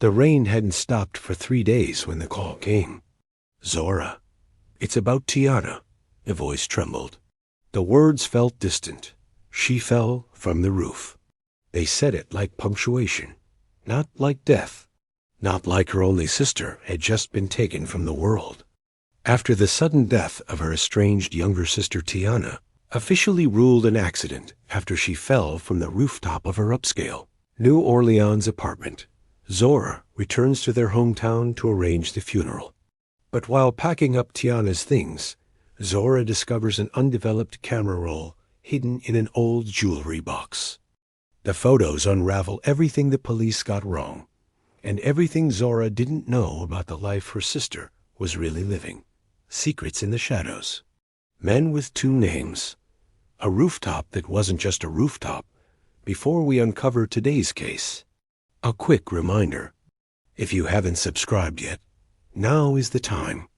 The rain hadn't stopped for 3 days when the call came. "Zora, it's about Tiana," a voice trembled. The words felt distant. She fell from the roof. They said it like punctuation, not like death, not like her only sister had just been taken from the world. After the sudden death of her estranged younger sister Tiana, officially ruled an accident after she fell from the rooftop of her upscale New Orleans apartment, Zora returns to their hometown to arrange the funeral. But while packing up Tiana's things, Zora discovers an undeveloped camera roll hidden in an old jewelry box. The photos unravel everything the police got wrong, and everything Zora didn't know about the life her sister was really living. Secrets in the shadows. Men with two names. A rooftop that wasn't just a rooftop. Before we uncover today's case, a quick reminder. If you haven't subscribed yet, now is the time.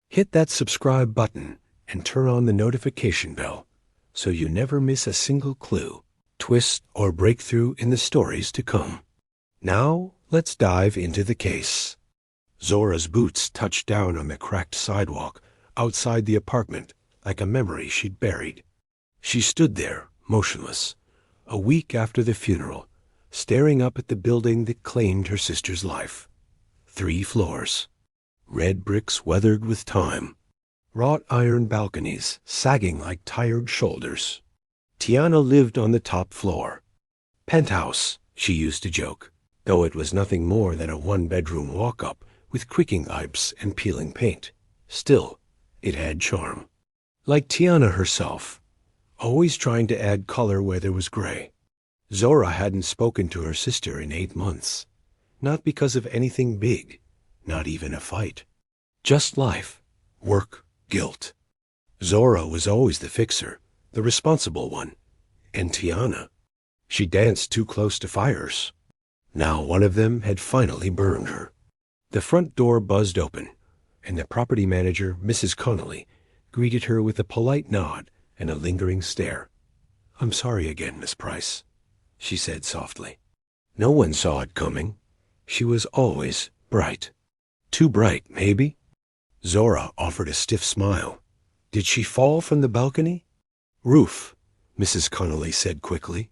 Hit that subscribe button and turn on the notification bell so you never miss a single clue, twist, or breakthrough in the stories to come. Now, let's dive into the case. Zora's boots touched down on the cracked sidewalk outside the apartment like a memory she'd buried. She stood there, motionless, a week after the funeral, staring up at the building that claimed her sister's life. 3 floors. Red bricks weathered with time. Wrought iron balconies sagging like tired shoulders. Tiana lived on the top floor. Penthouse, she used to joke, though it was nothing more than a 1-bedroom walk-up with creaking pipes and peeling paint. Still, it had charm. Like Tiana herself, always trying to add color where there was gray. Zora hadn't spoken to her sister in 8 months. Not because of anything big, not even a fight. Just life, work, guilt. Zora was always the fixer, the responsible one. And Tiana, she danced too close to fires. Now one of them had finally burned her. The front door buzzed open, and the property manager, Mrs. Connolly, greeted her with a polite nod and a lingering stare. "I'm sorry again, Miss Price," she said softly. No one saw it coming. She was always bright. Too bright, maybe? Zora offered a stiff smile. Did she fall from the balcony? "Roof," Mrs. Connolly said quickly.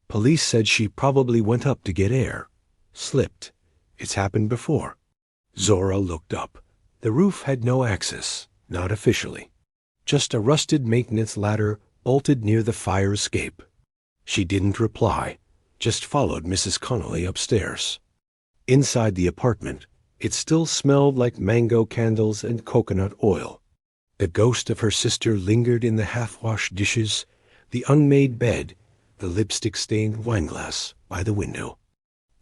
"Police said she probably went up to get air. Slipped. It's happened before." Zora looked up. The roof had no access, not officially. Just a rusted maintenance ladder bolted near the fire escape. She didn't reply, just followed Mrs. Connolly upstairs. Inside the apartment, it still smelled like mango candles and coconut oil. The ghost of her sister lingered in the half-washed dishes, the unmade bed, the lipstick-stained wineglass by the window.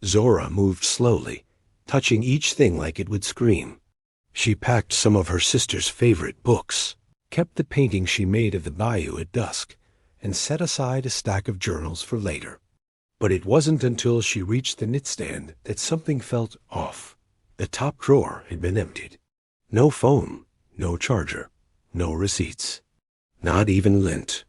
Zora moved slowly, touching each thing like it would scream. She packed some of her sister's favorite books, kept the painting she made of the bayou at dusk, and set aside a stack of journals for later. But it wasn't until she reached the knitstand that something felt off. The top drawer had been emptied. No phone, no charger, no receipts. Not even lint.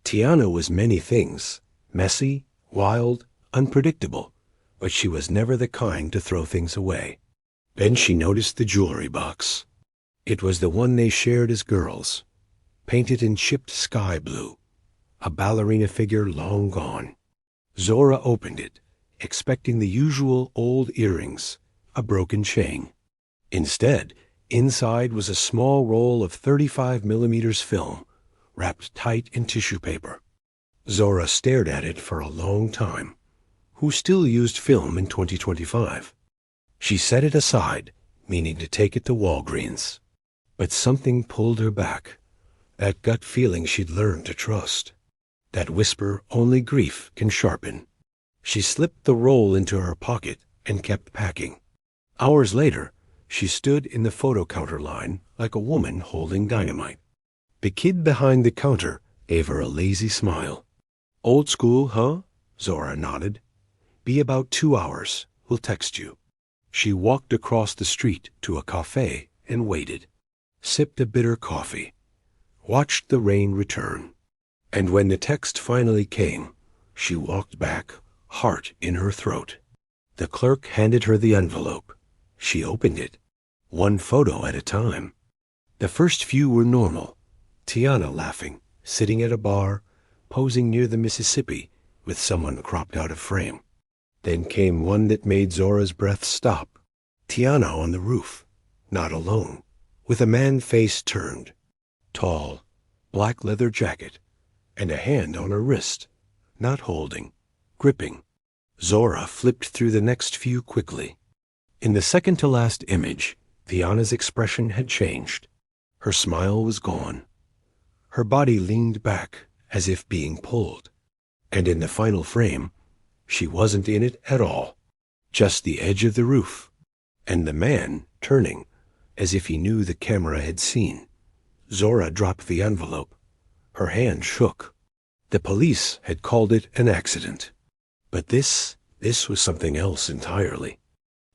Tiana was many things, messy, wild, unpredictable, but she was never the kind to throw things away. Then she noticed the jewelry box. It was the one they shared as girls, painted in chipped sky blue, a ballerina figure long gone. Zora opened it, expecting the usual old earrings, a broken chain. Instead, inside was a small roll of 35mm film, wrapped tight in tissue paper. Zora stared at it for a long time. Who still used film in 2025? She set it aside, meaning to take it to Walgreens. But something pulled her back. That gut feeling she'd learned to trust. That whisper only grief can sharpen. She slipped the roll into her pocket and kept packing. Hours later, she stood in the photo counter line like a woman holding dynamite. The kid behind the counter gave her a lazy smile. "Old school, huh?" Zora nodded. "Be about 2 hours. We'll text you." She walked across the street to a cafe and waited. Sipped a bitter coffee. Watched the rain return. And when the text finally came, she walked back, heart in her throat. The clerk handed her the envelope. She opened it, one photo at a time. The first few were normal. Tiana laughing, sitting at a bar, posing near the Mississippi with someone cropped out of frame. Then came one that made Zora's breath stop. Tiana on the roof, not alone, with a man face turned. Tall, black leather jacket, and a hand on her wrist, not holding, gripping. Zora flipped through the next few quickly. In the second-to-last image, Tiana's expression had changed. Her smile was gone. Her body leaned back as if being pulled. And in the final frame, she wasn't in it at all. Just the edge of the roof. And the man turning, as if he knew the camera had seen. Zora dropped the envelope. Her hand shook. The police had called it an accident. But this was something else entirely.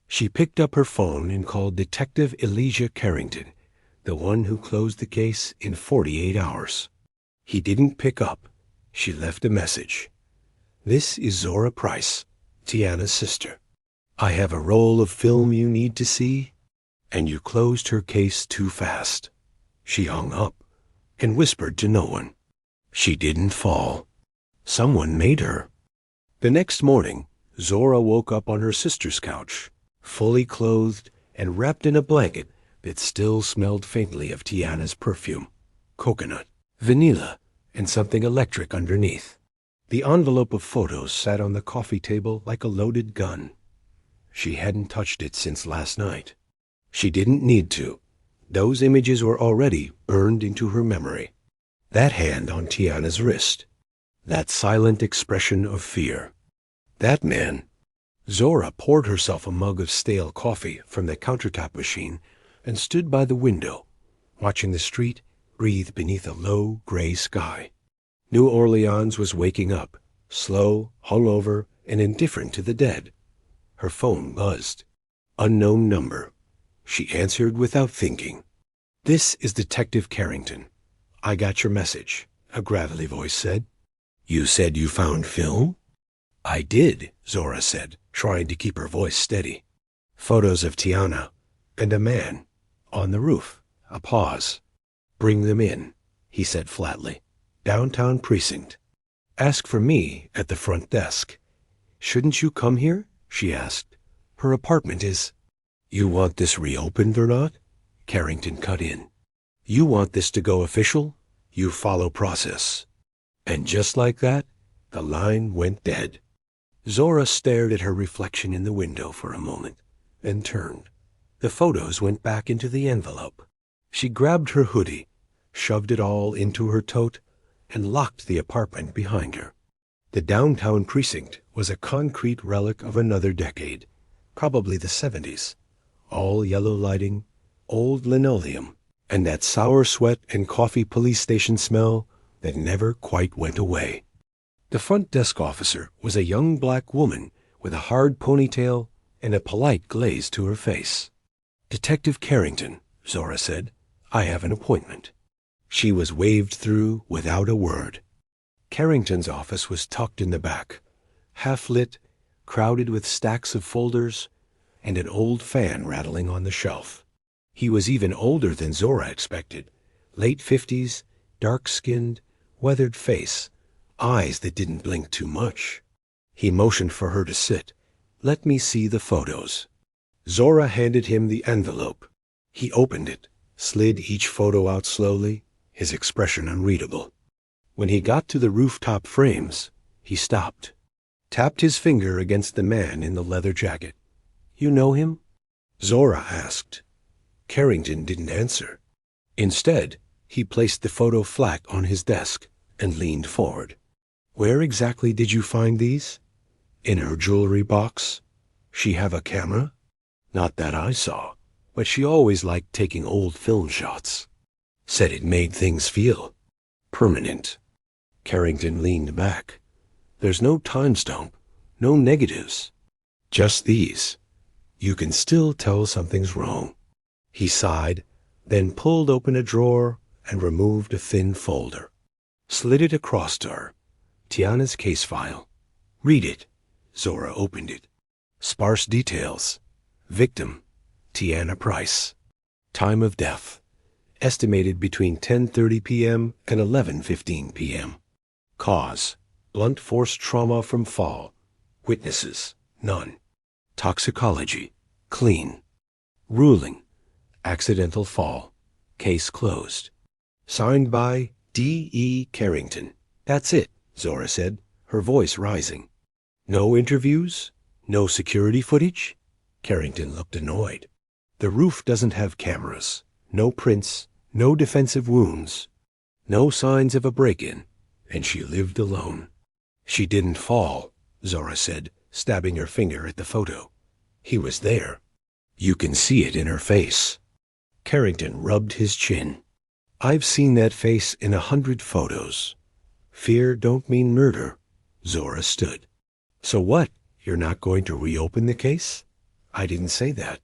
She picked up her phone and called Detective Elijah Carrington, the one who closed the case in 48 hours. He didn't pick up. She left a message. "This is Zora Price, Tiana's sister. I have a roll of film you need to see, and you closed her case too fast." She hung up and whispered to no one. She didn't fall. Someone made her. The next morning, Zora woke up on her sister's couch, fully clothed and wrapped in a blanket that still smelled faintly of Tiana's perfume, coconut, vanilla, and something electric underneath. The envelope of photos sat on the coffee table like a loaded gun. She hadn't touched it since last night. She didn't need to. Those images were already burned into her memory. That hand on Tiana's wrist. That silent expression of fear. That man. Zora poured herself a mug of stale coffee from the countertop machine and stood by the window, watching the street breathe beneath a low, gray sky. New Orleans was waking up, slow, hungover, and indifferent to the dead. Her phone buzzed. Unknown number. She answered without thinking. "This is Detective Carrington. I got your message," a gravelly voice said. "You said you found film?" "I did," Zora said, trying to keep her voice steady. "Photos of Tiana and a man on the roof." A pause. "Bring them in," he said flatly. "Downtown precinct. Ask for me at the front desk." "Shouldn't you come here?" she asked. "Her apartment is—" "You want this reopened or not?" Carrington cut in. "You want this to go official? You follow process." And just like that, the line went dead. Zora stared at her reflection in the window for a moment, and turned. The photos went back into the envelope. She grabbed her hoodie, shoved it all into her tote, and locked the apartment behind her. The downtown precinct was a concrete relic of another decade, probably the 70s. All yellow lighting, old linoleum, and that sour sweat and coffee police station smell that never quite went away. The front desk officer was a young black woman with a hard ponytail and a polite glaze to her face. "Detective Carrington," Zora said. "I have an appointment." She was waved through without a word. Carrington's office was tucked in the back, half-lit, crowded with stacks of folders, and an old fan rattling on the shelf. He was even older than Zora expected, late 50s, dark-skinned, weathered face, eyes that didn't blink too much. He motioned for her to sit. "Let me see the photos." Zora handed him the envelope. He opened it, slid each photo out slowly, his expression unreadable. When he got to the rooftop frames, he stopped, tapped his finger against the man in the leather jacket. "You know him?" Zora asked. Carrington didn't answer. Instead, he placed the photo flat on his desk and leaned forward. "Where exactly did you find these?" "In her jewelry box." "She have a camera?" "Not that I saw, but she always liked taking old film shots. Said it made things feel permanent." Carrington leaned back. "There's no time stamp, no negatives. Just these. You can still tell something's wrong." He sighed, then pulled open a drawer and removed a thin folder. Slid it across to her. Tiana's case file. "Read it." Zora opened it. Sparse details. Victim, Tiana Price. Time of death, estimated between 10:30 p.m. and 11:15 p.m. Cause, blunt force trauma from fall. Witnesses, none. Toxicology, clean. Ruling, accidental fall. Case closed. Signed by D.E. Carrington. That's it, Zora said, her voice rising. No interviews? No security footage? Carrington looked annoyed. The roof doesn't have cameras. No prints. No defensive wounds. No signs of a break-in. And she lived alone. She didn't fall, Zora said, stabbing her finger at the photo. He was there. You can see it in her face. Carrington rubbed his chin. I've seen that face in 100 photos. Fear don't mean murder. Zora stood. So what? You're not going to reopen the case? I didn't say that.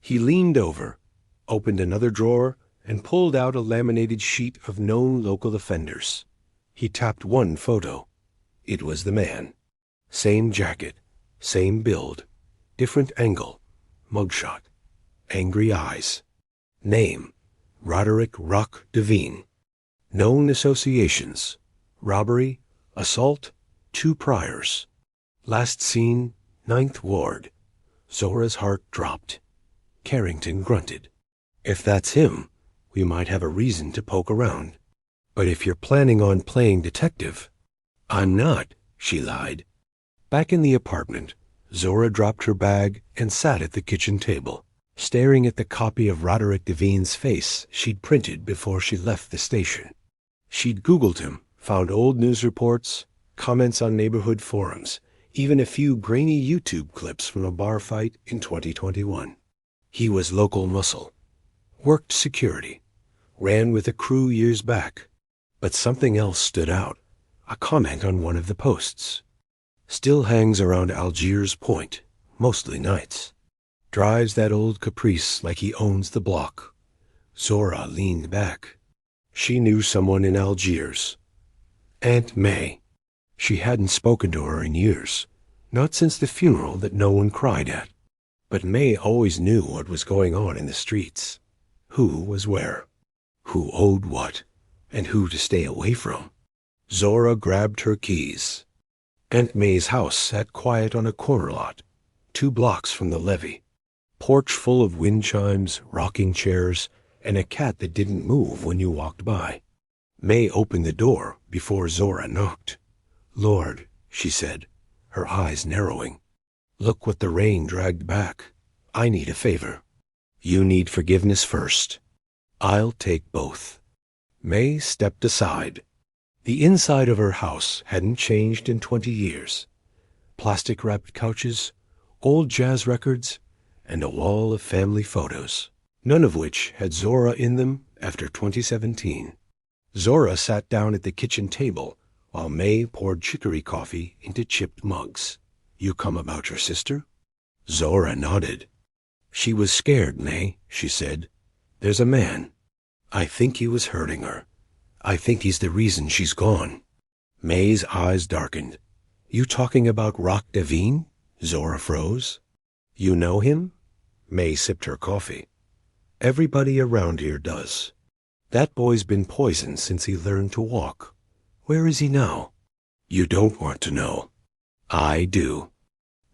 He leaned over, opened another drawer, and pulled out a laminated sheet of known local offenders. He tapped one photo. It was the man. Same jacket, same build, different angle, mugshot, angry eyes. Name, Roderick Rock Devine. Known associations, robbery, assault, 2 priors. Last seen, 9th Ward. Zora's heart dropped. Carrington grunted. If that's him, we might have a reason to poke around. But if you're planning on playing detective... I'm not, she lied. Back in the apartment, Zora dropped her bag and sat at the kitchen table, staring at the copy of Roderick Devine's face she'd printed before she left the station. She'd Googled him, found old news reports, comments on neighborhood forums, even a few grainy YouTube clips from a bar fight in 2021. He was local muscle, worked security, ran with a crew years back. But something else stood out, a comment on one of the posts. Still hangs around Algiers Point, mostly nights. Drives that old Caprice like he owns the block. Zora leaned back. She knew someone in Algiers. Aunt May. She hadn't spoken to her in years, not since the funeral that no one cried at. But May always knew what was going on in the streets. Who was where? Who owed what? And who to stay away from? Zora grabbed her keys. Aunt May's house sat quiet on a corner lot, 2 blocks from the levee. Porch full of wind chimes, rocking chairs, and a cat that didn't move when you walked by. May opened the door before Zora knocked. Lord, she said, her eyes narrowing. Look what the rain dragged back. I need a favor. You need forgiveness first. I'll take both. May stepped aside. The inside of her house hadn't changed in 20 years. Plastic-wrapped couches, old jazz records, and a wall of family photos, none of which had Zora in them after 2017. Zora sat down at the kitchen table while May poured chicory coffee into chipped mugs. You come about your sister? Zora nodded. She was scared, May, she said. There's a man. I think he was hurting her. I think he's the reason she's gone. May's eyes darkened. You talking about Rock Devine? Zora froze. You know him? May sipped her coffee. Everybody around here does. That boy's been poisoned since he learned to walk. Where is he now? You don't want to know. I do.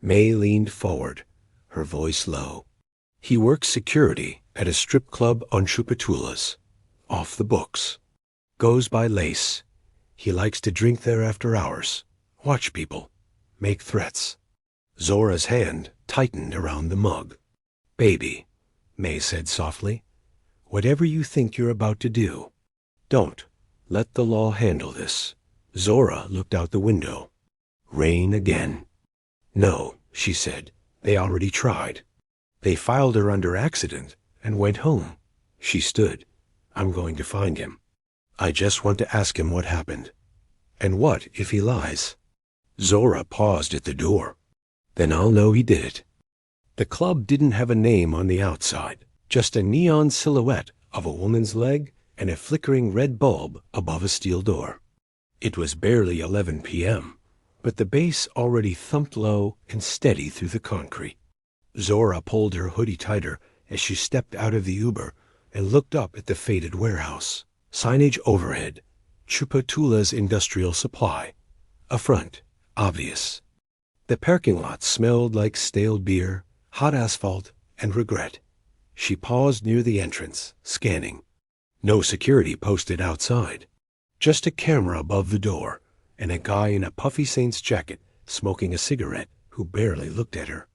May leaned forward, her voice low. He works security at a strip club on Chupatulas. Off the books. Goes by Lace. He likes to drink there after hours. Watch people. Make threats. Zora's hand tightened around the mug. Baby, May said softly, whatever you think you're about to do, don't. Let the law handle this. Zora looked out the window. Rain again. No, she said. They already tried. They filed her under accident and went home. She stood. I'm going to find him. I just want to ask him what happened. And what if he lies? Zora paused at the door. Then I'll know he did it. The club didn't have a name on the outside, just a neon silhouette of a woman's leg and a flickering red bulb above a steel door. It was barely 11 p.m., but the bass already thumped low and steady through the concrete. Zora pulled her hoodie tighter as she stepped out of the Uber and looked up at the faded warehouse. Signage overhead, Chupatula's Industrial Supply. A front, obvious. The parking lot smelled like stale beer, hot asphalt, and regret. She paused near the entrance, scanning. No security posted outside. Just a camera above the door, and a guy in a puffy Saints jacket smoking a cigarette who barely looked at her.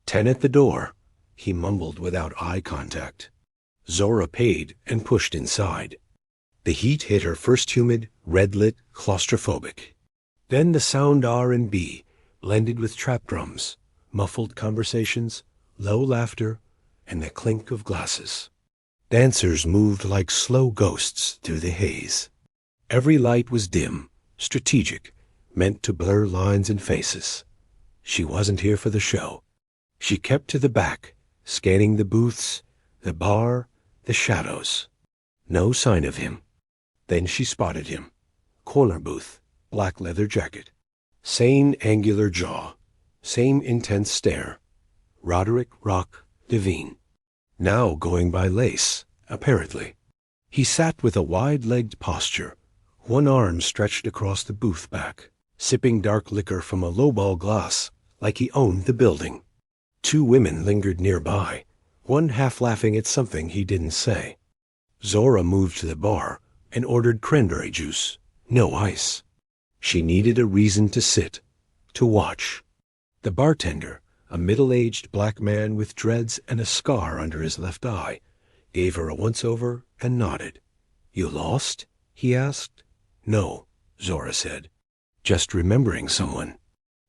10 at the door, he mumbled without eye contact. Zora paid and pushed inside. The heat hit her first humid, red-lit, claustrophobic. Then the sound R&B blended with trap drums, muffled conversations, low laughter, and the clink of glasses. Dancers moved like slow ghosts through the haze. Every light was dim, strategic, meant to blur lines and faces. She wasn't here for the show. She kept to the back, scanning the booths, the bar, the shadows. No sign of him. Then she spotted him. Corner booth, black leather jacket. Same angular jaw, same intense stare. Roderick Rock Devine. Now going by Lace, apparently. He sat with a wide-legged posture, one arm stretched across the booth back, sipping dark liquor from a lowball glass like he owned the building. 2 women lingered nearby, one half laughing at something he didn't say. Zora moved to the bar and ordered cranberry juice, no ice. She needed a reason to sit, to watch. The bartender, a middle-aged black man with dreads and a scar under his left eye, gave her a once-over and nodded. "You lost?" he asked. "No," Zora said. "Just remembering someone."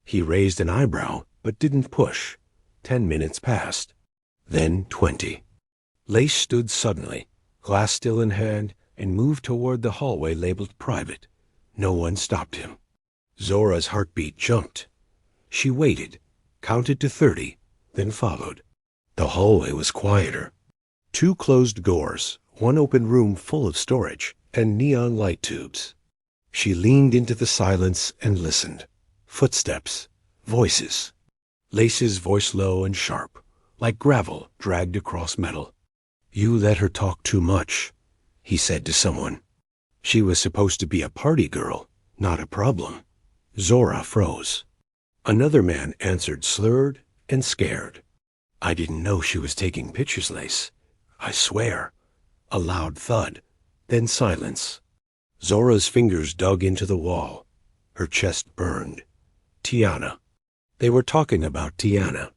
He raised an eyebrow, but didn't push. 10 minutes passed. Then 20. Lace stood suddenly, glass still in hand, and moved toward the hallway labeled private. No one stopped him. Zora's heartbeat jumped. She waited, counted to 30, then followed. The hallway was quieter. 2 closed doors, one open room full of storage, and neon light tubes. She leaned into the silence and listened. Footsteps, voices. Lace's voice low and sharp, like gravel dragged across metal. "You let her talk too much," he said to someone. She was supposed to be a party girl, not a problem. Zora froze. Another man answered slurred and scared. "I didn't know she was taking pictures, Lace. I swear." A loud thud, then silence. Zora's fingers dug into the wall. Her chest burned. Tiana. They were talking about Tiana.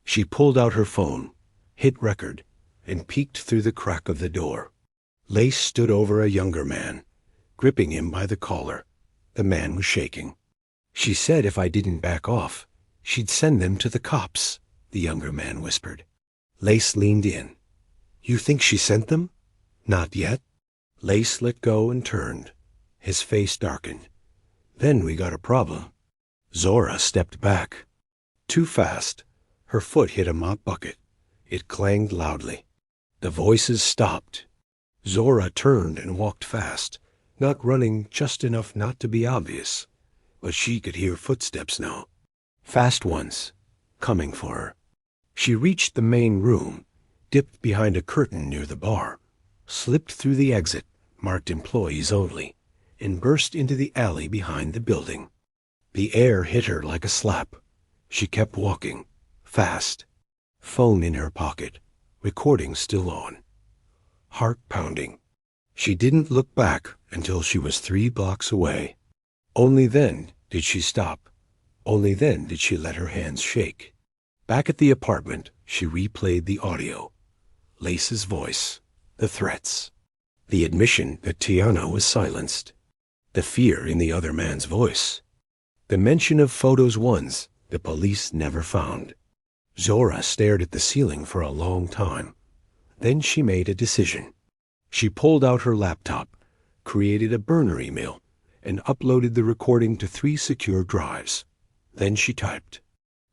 She pulled out her phone, hit record, and peeked through the crack of the door. Lace stood over a younger man, gripping him by the collar. The man was shaking. "She said if I didn't back off, she'd send them to the cops," the younger man whispered. Lace leaned in. "You think she sent them?" "Not yet." Lace let go and turned. His face darkened. "Then we got a problem." Zora stepped back. Too fast. Her foot hit a mop bucket. It clanged loudly. The voices stopped. Zora turned and walked fast, not running just enough not to be obvious. But she could hear footsteps now. Fast ones, coming for her. She reached the main room, dipped behind a curtain near the bar, slipped through the exit, marked employees only, and burst into the alley behind the building. The air hit her like a slap. She kept walking, fast. Phone in her pocket, recording still on. Heart pounding. She didn't look back until she was 3 blocks away. Only then did she stop. Only then did she let her hands shake. Back at the apartment, she replayed the audio. Lace's voice, the threats, the admission that Tiana was silenced, the fear in the other man's voice, the mention of photos ones the police never found. Zora stared at the ceiling for a long time. Then she made a decision. She pulled out her laptop, created a burner email, and uploaded the recording to 3 secure drives. Then she typed,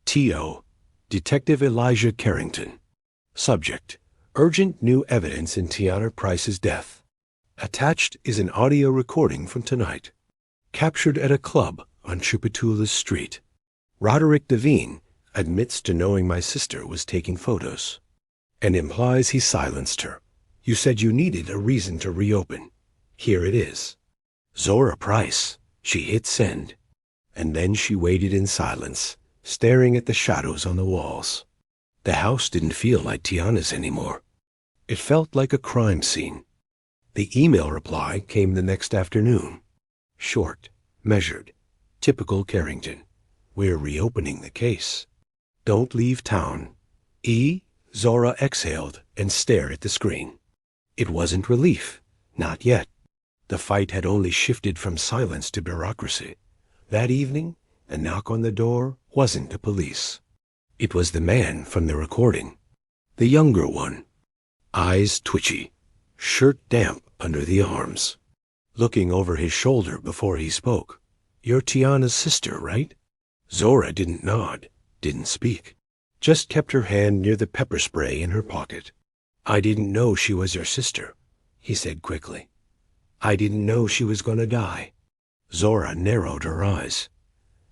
T.O. Detective Elijah Carrington. Subject, urgent new evidence in Zora Price's death. Attached is an audio recording from tonight. Captured at a club on Chupatula's street. Roderick Devine admits to knowing my sister was taking photos and implies he silenced her. You said you needed a reason to reopen. Here it is. Zora Price. She hit send, and then she waited in silence, staring at the shadows on the walls. The house didn't feel like Tiana's anymore. It felt like a crime scene. The email reply came the next afternoon. Short, measured, typical Carrington. We're reopening the case. Don't leave town. Zora exhaled and stared at the screen. It wasn't relief. Not yet. The fight had only shifted from silence to bureaucracy. That evening, a knock on the door wasn't the police. It was the man from the recording. The younger one. Eyes twitchy. Shirt damp under the arms. Looking over his shoulder before he spoke. You're Tiana's sister, right? Zora didn't nod, didn't speak. Just kept her hand near the pepper spray in her pocket. I didn't know she was your sister, he said quickly. I didn't know she was going to die. Zora narrowed her eyes.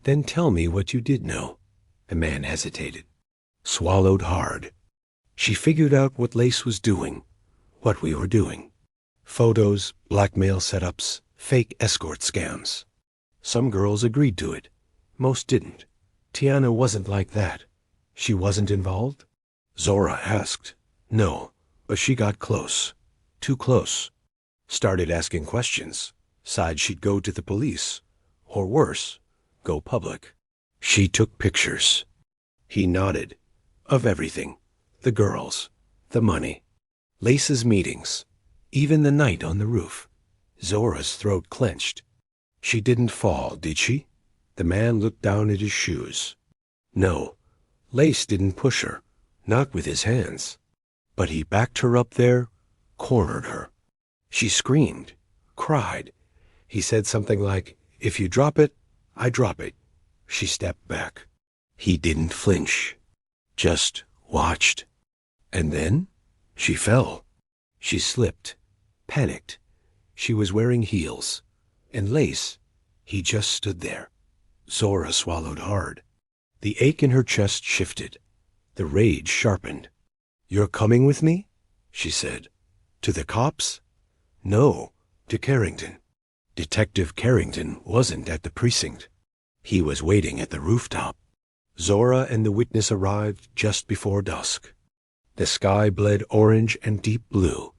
Then tell me what you did know. The man hesitated. Swallowed hard. She figured out what Lace was doing. What we were doing. Photos, blackmail setups, fake escort scams. Some girls agreed to it. Most didn't. Tiana wasn't like that. She wasn't involved? Zora asked. No, but she got close. Too close. Started asking questions. Sighed she'd go to the police. Or worse, go public. She took pictures. He nodded. Of everything. The girls. The money. Lace's meetings. Even the night on the roof. Zora's throat clenched. She didn't fall, did she? The man looked down at his shoes. No. Lace didn't push her. Not with his hands. But he backed her up there, cornered her. She screamed, cried. He said something like, if you drop it, I drop it. She stepped back. He didn't flinch. Just watched. And then she fell. She slipped, panicked. She was wearing heels. And Lace, he just stood there. Zora swallowed hard. The ache in her chest shifted. The rage sharpened. You're coming with me? She said. To the cops? No, to Carrington. Detective Carrington wasn't at the precinct. He was waiting at the rooftop. Zora and the witness arrived just before dusk. The sky bled orange and deep blue.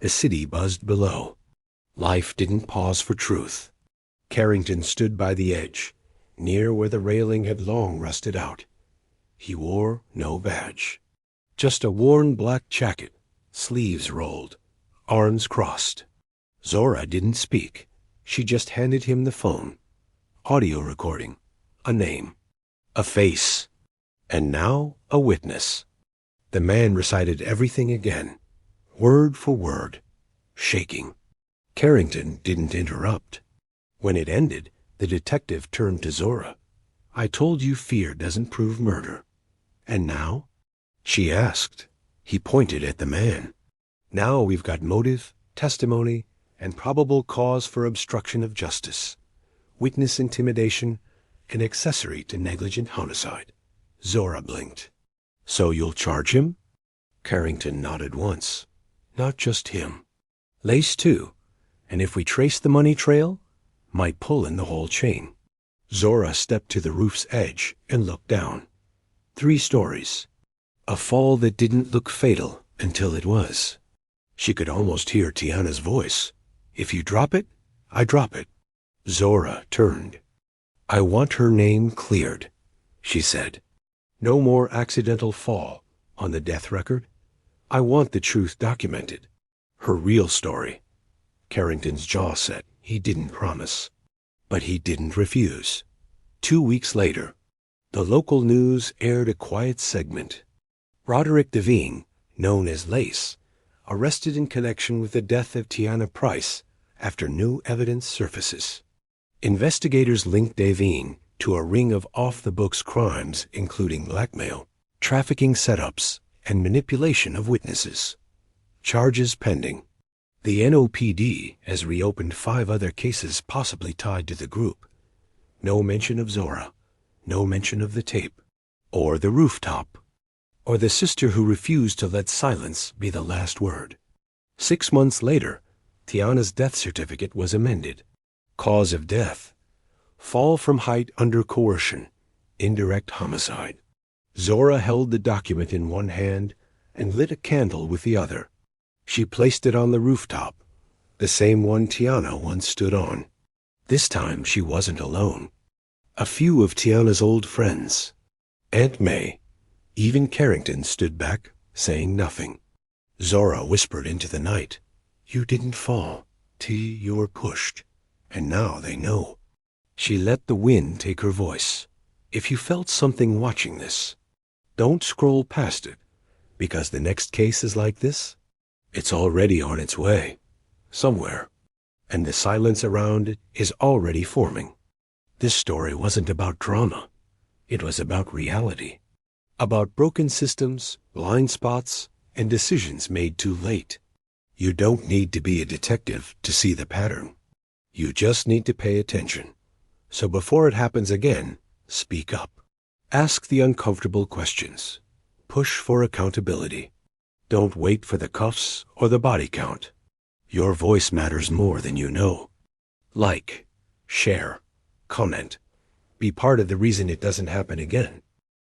The city buzzed below. Life didn't pause for truth. Carrington stood by the edge, near where the railing had long rusted out. He wore no badge. Just a worn black jacket, sleeves rolled, arms crossed. Zora didn't speak. She just handed him the phone. Audio recording. A name. A face. And now a witness. The man recited everything again, word for word, shaking. Carrington didn't interrupt. When it ended, the detective turned to Zora. I told you fear doesn't prove murder. And now? She asked. He pointed at the man. Now we've got motive, testimony, and probable cause for obstruction of justice, witness intimidation, and accessory to negligent homicide. Zora blinked. So you'll charge him? Carrington nodded once. Not just him. Lace too. And if we trace the money trail, might pull in the whole chain. Zora stepped to the roof's edge and looked down. 3 stories. A fall that didn't look fatal until it was. She could almost hear Tiana's voice. If you drop it, I drop it. Zora turned. I want her name cleared, she said. No more accidental fall on the death record. I want the truth documented. Her real story. Carrington's jaw set. He didn't promise. But he didn't refuse. 2 weeks later, the local news aired a quiet segment. Roderick Devine, known as Lace, arrested in connection with the death of Tiana Price after new evidence surfaces. Investigators linked Devine to a ring of off-the-books crimes including blackmail, trafficking setups, and manipulation of witnesses. Charges pending. The NOPD has reopened 5 other cases possibly tied to the group. No mention of Zora. No mention of the tape. Or the rooftop. Or the sister who refused to let silence be the last word. 6 months later, Tiana's death certificate was amended. Cause of death: fall from height under coercion, indirect homicide. Zora held the document in one hand and lit a candle with the other. She placed it on the rooftop, the same one Tiana once stood on. This time she wasn't alone. A few of Tiana's old friends, Aunt May, even Carrington, stood back, saying nothing. Zora whispered into the night, "You didn't fall, T. You were pushed, and now they know." She let the wind take her voice. If you felt something watching this, don't scroll past it, because the next case is like this. It's already on its way, somewhere, and the silence around it is already forming. This story wasn't about drama. It was about reality. About broken systems, blind spots, and decisions made too late. You don't need to be a detective to see the pattern. You just need to pay attention. So before it happens again, speak up. Ask the uncomfortable questions. Push for accountability. Don't wait for the cuffs or the body count. Your voice matters more than you know. Like, share, comment. Be part of the reason it doesn't happen again.